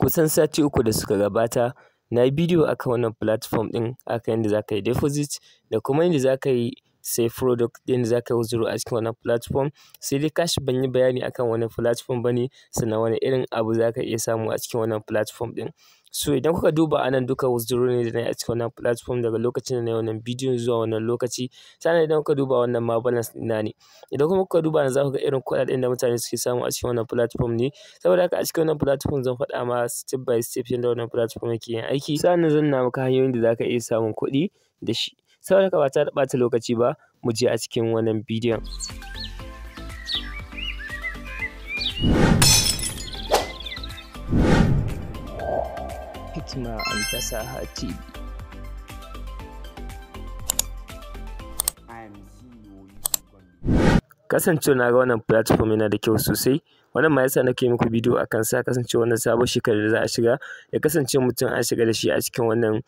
kusan sati 3 da suka gabata na yi bidiyo akan wannan platform ɗin akan yadda za ka yi deposit da kuma yadda za ka yi sai product ɗin da za ka yi withdraw a cikin wannan platform. Sai dai kashi ban yi bayani akan wani platform ba ne, sannan wani irin abu za ka iya samu a cikin wannan platform ɗin. So idan kuka duba a nan duka withdraw ne da na yi a cikin wannan platform daga lokacin da na yi wannan bidiyon zuwa wannan lokaci. Sannan idan kuka duba wannan ma balance ɗina ne. Idan kuma kuka duba za ku ga irin kuɗaɗen da mutane suke samu a cikin wannan platform ne. Saboda haka a cikin wannan platform zan faɗa ma step by step yadda wannan platform yake yin aiki. Sannan zan nuna maka hanyoyin da za ka iya samun kuɗi da shi. Saboda haka ba tare da ɓata lokaci ba, mu je a cikin wannan bidiyon. HIKIMA FASAHA TV. Kasancewa na ga wannan platform yana da kyau sosai. Wannan ma yasa nake muku bidiyo akan sa, kasance wannan sabon shekarar da za a shiga ya kasance mutum an shiga da shi a cikin wannan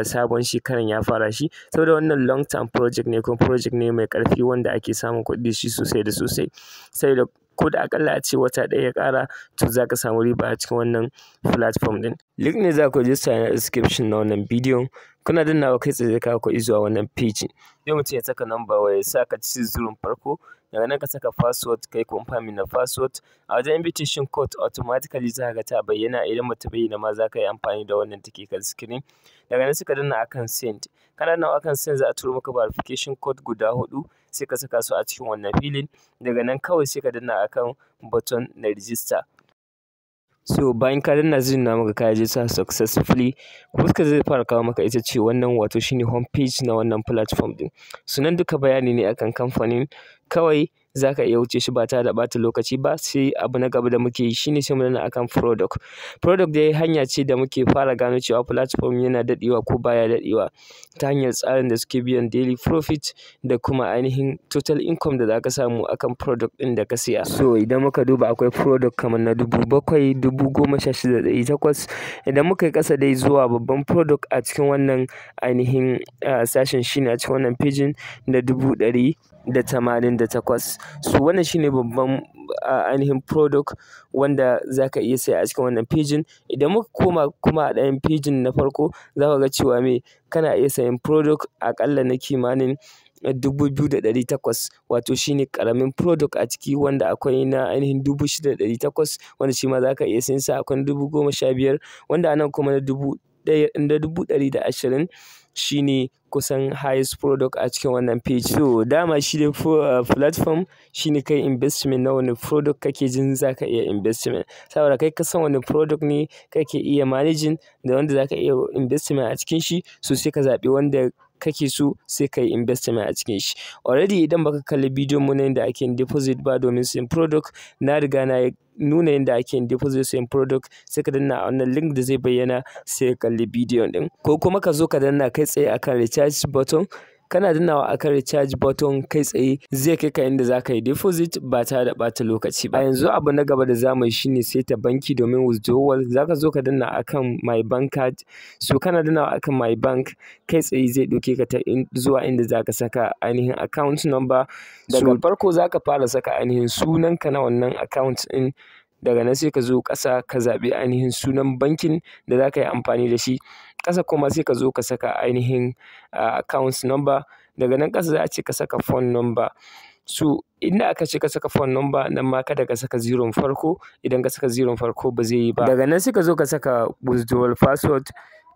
sabon shekaran ya fara shi. Saboda wannan long term project ne kuma project ne mai ƙarfi wanda ake samun kuɗi da shi sosai da sosai. Saboda ko da aƙalla a ce wata ɗaya ya ƙara, to za ka samu riba a cikin wannan platform ɗin. Link ne za ku register na description na wannan bidiyon. Kuna dannawa kai tsaye zai kawo ku zuwa wannan page. Sai mutum ya saka number waya, ya saka zurin farko, daga nan ka saka password, kai confirming na password. A wajen invitation code automatically za ka ga ta bayyana. Idan ba ta bayyana ma za ka yi amfani da wannan take kan screen. Daga nan suka danna akan send. Kana dannawa akan send za a turo maka verification code guda 4, sai ka saka su a cikin wannan filin. Daga nan kawai sai ka danna akan button na register. So bayan ka danna zai nuna maka ka register successfully. Fuskar zai fara kawo maka ita ce wannan, wato shine home page na wannan platform din. Sunan duka bayani ne akan kamfanin. Kawai za ka iya wuce shi ba tare da ɓata lokaci ba. Sai abu na gaba da muke yi shine sai mu danna akan product. Product dai hanya ce da muke fara gano cewa platform yana daɗewa ko baya daɗewa ta hanyar tsarin da suke biyan daily profit da kuma ainihin total income da za ka samu akan product ɗin da ka siya. So idan muka duba akwai product kamar na 7,000, 16,800. Idan muka yi ƙasa dai zuwa babban product a cikin wannan ainihin sashen shine a cikin wannan page na 188. So wannan shine babban ainihin product wanda za ka iya saya a cikin wannan page. Idan muka koma kuma a ɗayan page na farko, za ka ga cewa kana iya sayan product aƙalla na kimanin 2,800, wato shine ƙaramin product a ciki, wanda akwai na ainihin 6,800 wanda shi ma za ka iya sayan sa. Akwai 15,000 wanda anan kuma na 120,000 shine kusan highest product a cikin wannan page. So dama shi dai platform shine kai investment na wani product kake jin za ka iya investment. Saboda kai ka san wani product ne kake iya managing da wanda za ka iya investment a cikin shi. So sai ka zaɓi wanda kake so sai ka yi investment a cikin shi. Already idan baka kalli bidiyon mu na yadda ake yin deposit ba domin sayan product, na riga na nuna yadda ake yin deposit sayan product. Sai ka danna a wannan link da zai bayyana, sai ka kalli bidiyon ɗin, ko kuma ka zo ka danna kai tsaye akan recharge button. Kana dannawa akan recharge button kai tsaye zai kai ka inda za ka yi deposit ba tare da ɓata lokaci ba. A yanzu abu na gaba da za mu yi shine saita banki domin withdrawal. Za ka zo ka danna akan my bank card. So kana dannawa akan my bank, kai tsaye zai ɗauke ka zuwa inda za ka saka ainihin account number. Daga farko za ka fara saka ainihin sunanka na wannan account ɗin. Daga nan sai ka zo ƙasa ka zaɓi ainihin sunan bankin da za ka yi amfani da shi. Ƙasa kuma sai ka zo ka saka ainihin account number. Daga nan ƙasa za a ce ka saka phone number. So inda aka ce ka saka phone number nan ma kada ka saka zeron farko. Idan ka saka zeron farko ba zai yi ba. Daga nan sai ka zo ka saka withdrawal password.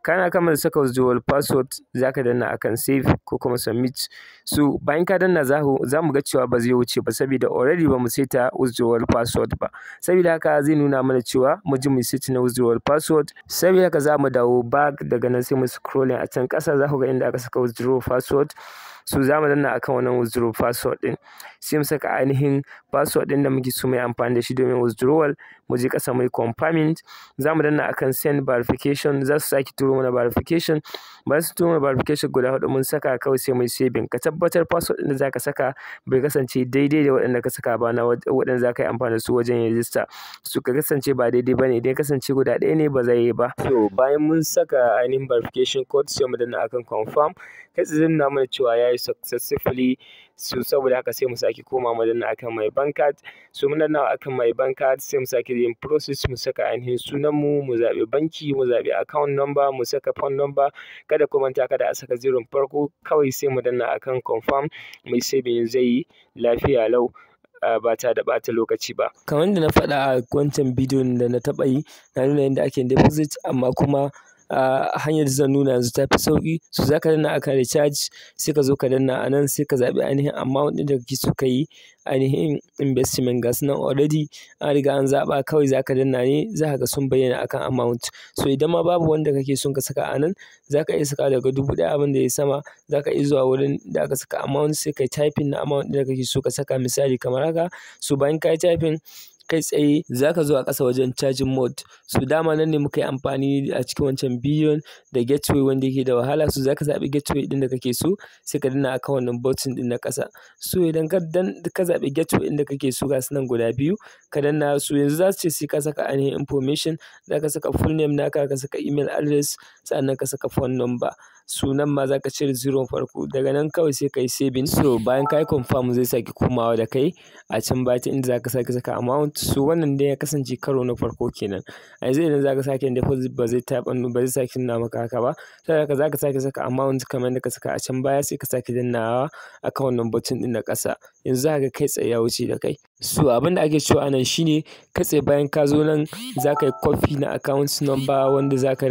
Kana kammala saka withdrawal password, za ka danna akan save ko kuma submit. So bayan ka danna za mu ga cewa ba zai wuce ba, saboda already ba mu saita withdrawal password ba. Saboda haka zai nuna mana cewa mu ji mu set na withdrawal password. Saboda haka za mu dawo back. Daga nan sai mu scrolling a can ƙasa, za ku ga inda aka saka withdrawal password. So za mu danna akan wannan withdrawal password ɗin. Sai mu saka ainihin password ɗin da muke so mai amfani da shi domin withdrawal. Mu je ƙasa mai confirming. Za mu danna akan send verification. Za su sake turo mana verification. Bayan su turo mana verification guda 4 mun saka, kawai sai mai saving. Ka tabbatar password ɗin da za ka saka bai kasance daidai da waɗanda ka saka ba, na waɗanda za ka yi amfani da su wajen register. Su ka kasance ba daidai ba ne. Idan kasance guda ɗaya ne ba zai yi ba. So bayan mun saka ainihin verification code, sai mu danna akan confirm. Kai tsaye zai nuna mana cewa ya yi successfully So saboda haka sai mu sake koma mu danna akan my bank card. So mun danna akan my bank card sai mu sake yin process, mu saka ainihin sunan mu zaɓi banki, mu zaɓi account number, mu saka phone number. Kada ku manta kada a saka zeron farko, kawai sai mu danna akan confirm, mai saving zai yi lafiya lau. Ba ta da ɓata lokaci ba. Kamar da na faɗa a wancan bidiyon da na taɓa yi, na nuna yadda ake deposit, amma kuma hanyar da zan nuna yanzu ta fi sauƙi. So za ka danna akan recharge, sai ka zo ka danna a nan, sai ka zaɓi ainihin amount ɗin da kake so ka yi ainihin investment. Ga su nan already an riga an zaɓa, kawai za ka danna ne, za ka ga sun bayyana akan amount. So idan ma babu wanda kake son ka saka a nan, za ka iya saka daga 1000 abin da ya sama. Za ka iya zuwa wurin da aka saka amount, sai ka yi typing na amount ɗin da kake so ka saka, misali kamar haka. So bayan ka yi typing, kai tsaye za ka zo a ƙasa wajen charging mode. So dama nan ne muka yi amfani a cikin wancan bidiyon da gateway wanda yake da wahala. So za ka zaɓi gateway ɗin da kake so, sai ka danna akan wannan button ɗin na ƙasa. So idan ka zaɓi gateway ɗin da kake so, ga su nan guda biyu, ka danna su. Yanzu za su ce sai ka saka ainihin information. Za ka saka full name naka, ka saka email address, sannan ka saka phone number. Sunan ma za ka cire zeron farko. Daga nan kawai sai ka yi saving. So bayan ka yi confirm, zai sake komawa da kai a can baya inda za ka sake saka amount. So wannan dai ya kasance karo na farko kenan. A yanzu idan za ka sake deposit ba zai sake nuna maka haka ba. Saboda haka za ka sake saka amount kamar yadda ka saka a can baya, sai ka sake dannawa akan wannan button ɗin na ƙasa. Yanzu za ka ga kai tsaye ya wuce da kai. So abin da ake cewa anan shine, kai tsaye bayan ka zo nan, za ka yi copy na account number wanda za ka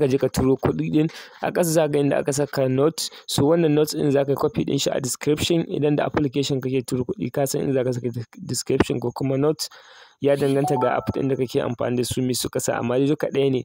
je ka turo kuɗi ɗin. A ƙasa za ka ga inda aka saka note. So wannan note ɗin za ka yi copy ɗin shi a description. Idan da application kake turo kuɗi, ka san inda za ka saka description ko kuma note. Ya danganta ga app ɗin da kake amfani da su me suka sa, amma dai duka ɗaya ne.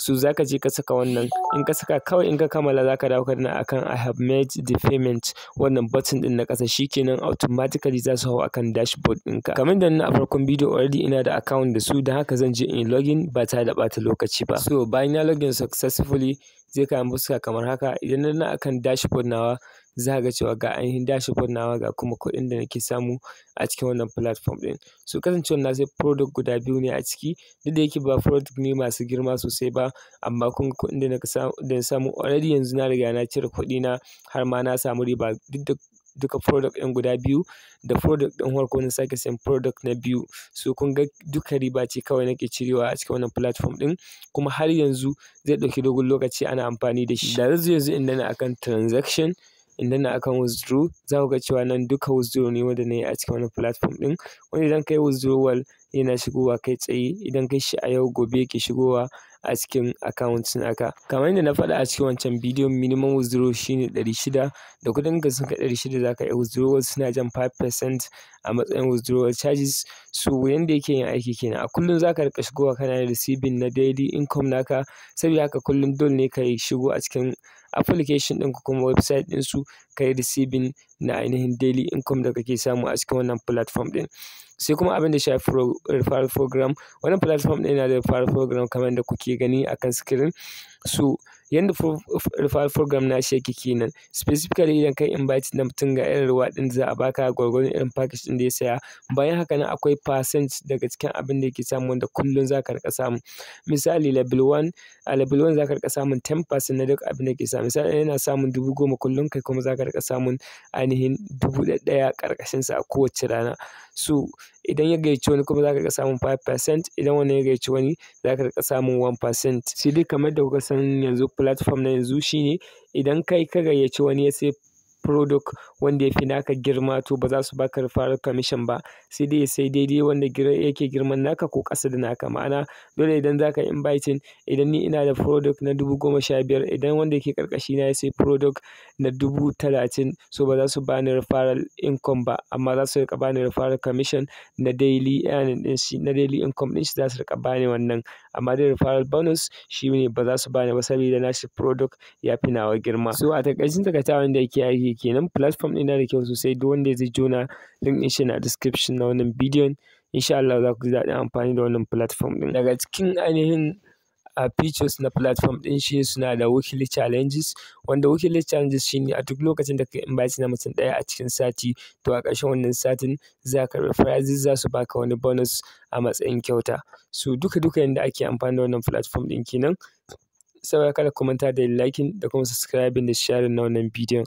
So za ka je ka saka wannan. In ka saka, kawai in ka kammala za ka dawo ka danna akan I have made the payment, wannan button ɗin na ƙasa. Shikenan automatically za su hau akan dashboard ɗinka. Kamar da na a farkon bidiyo, already ina da account da su, don haka zan je in login ba tare da ɓata lokaci ba. So bayan na login successfully, zai kawo fuska kamar haka. Idan na danna akan dashboard nawa, za ka ga cewa ga ainihin dashboard nawa, ga kuma kuɗin da nake samu a cikin wannan platform ɗin. So kasancewar na sai product guda biyu ne a ciki, duk da yake ba product ne masu girma sosai ba, amma kun ga kuɗin da na samu already. Yanzu na riga na cire kuɗina, har ma na samu riba. Duk da duka product ɗin guda biyu, da product ɗin farko na sake sayan product na biyu. So kun ga duka riba ce kawai nake cirewa a cikin wannan platform ɗin, kuma har yanzu zai ɗauki dogon lokaci ana amfani da shi. Da yanzu in danna akan transaction, in danna akan withdraw, za ku ga cewa nan duka withdraw ne wanda na yi a cikin wannan platform ɗin. Wanda idan ka yi withdrawal yana shigowa kai tsaye. Idan ka yi shi a yau, gobe yake shigowa a cikin account naka. Kamar yadda na faɗa a cikin wancan bidiyon, minimum withdraw shine 600. Da kuɗin ka sun kai 600 za ka iya withdrawal. Suna jan 5% a matsayin withdrawal charges. So yanda yake yin aiki kenan. A kullum za ka riƙa shigowa kana receiving na daily income naka. Saboda haka kullum dole ne ka yi shigo a cikin application ɗin ko kuma website ɗinsu, ka yi receiving na ainihin daily income da kake samu a cikin wannan platform ɗin. Sai kuma abin da shafi referral program. Wannan platform ɗin yana da referral program kamar yadda kuke gani akan screen. So yanda referral program nashi yake kenan. Specifically idan kai invite na mutum, ga irin reward ɗin da za a baka gwargwadon irin package ɗin da ya saya. Bayan haka nan akwai percent daga cikin abin da yake samu, wanda kullum za ka riƙa samu. Misali level 1, a level 1 za ka riƙa samun 10% na duk abin da ke samu. Misali yana samun 10,000 kullum, kai kuma za ka riƙa samun ainihin 1,000 ƙarƙashinsa a kowace rana. So idan ya gayyaci wani kuma za ka riƙa samun 5%. Idan wannan ya gayyaci wani, za ka riƙa samun 1%. Sai dai kamar da kuka san yanzu platform na yanzu shine, idan kai ka gayyaci wani ya sai product wanda ya fi naka girma, to ba za su baka referral commission ba. Sai dai ya sai daidai wanda yake girman naka ko ƙasa da naka. Ma'ana dole idan za ka yi inviting, idan ni ina da product na 15,000, idan wanda yake ƙarƙashina ya sai product na 30,000, so ba za su bani referral income ba, amma za su riƙa bani referral commission na daily earning ɗin shi, na daily income ɗin shi za su riƙa bani wannan. Amma dai referral bonus shi ne ba za su bani ba, saboda nashi product ya fi nawa girma. So a taƙaicin taƙaitawa wanda yake aiki kenan. Platform ɗin yana da kyau sosai. Duk wanda zai jona, link ɗin shi na description na wannan bidiyon. Insha Allah za ku ji daɗin amfani da wannan platform ɗin. Daga cikin ainihin features na platform ɗin shi, suna da weekly challenges, wanda weekly challenges shine a duk lokacin da ka invite na mutum ɗaya a cikin sati, to a ƙarshen wannan satin za ka karɓi prizes, za su baka wani bonus a matsayin kyauta. So duka yanda ake amfani da wannan platform ɗin kenan. Saboda kada ku manta da liking da kuma subscribing da sharing na wannan bidiyon.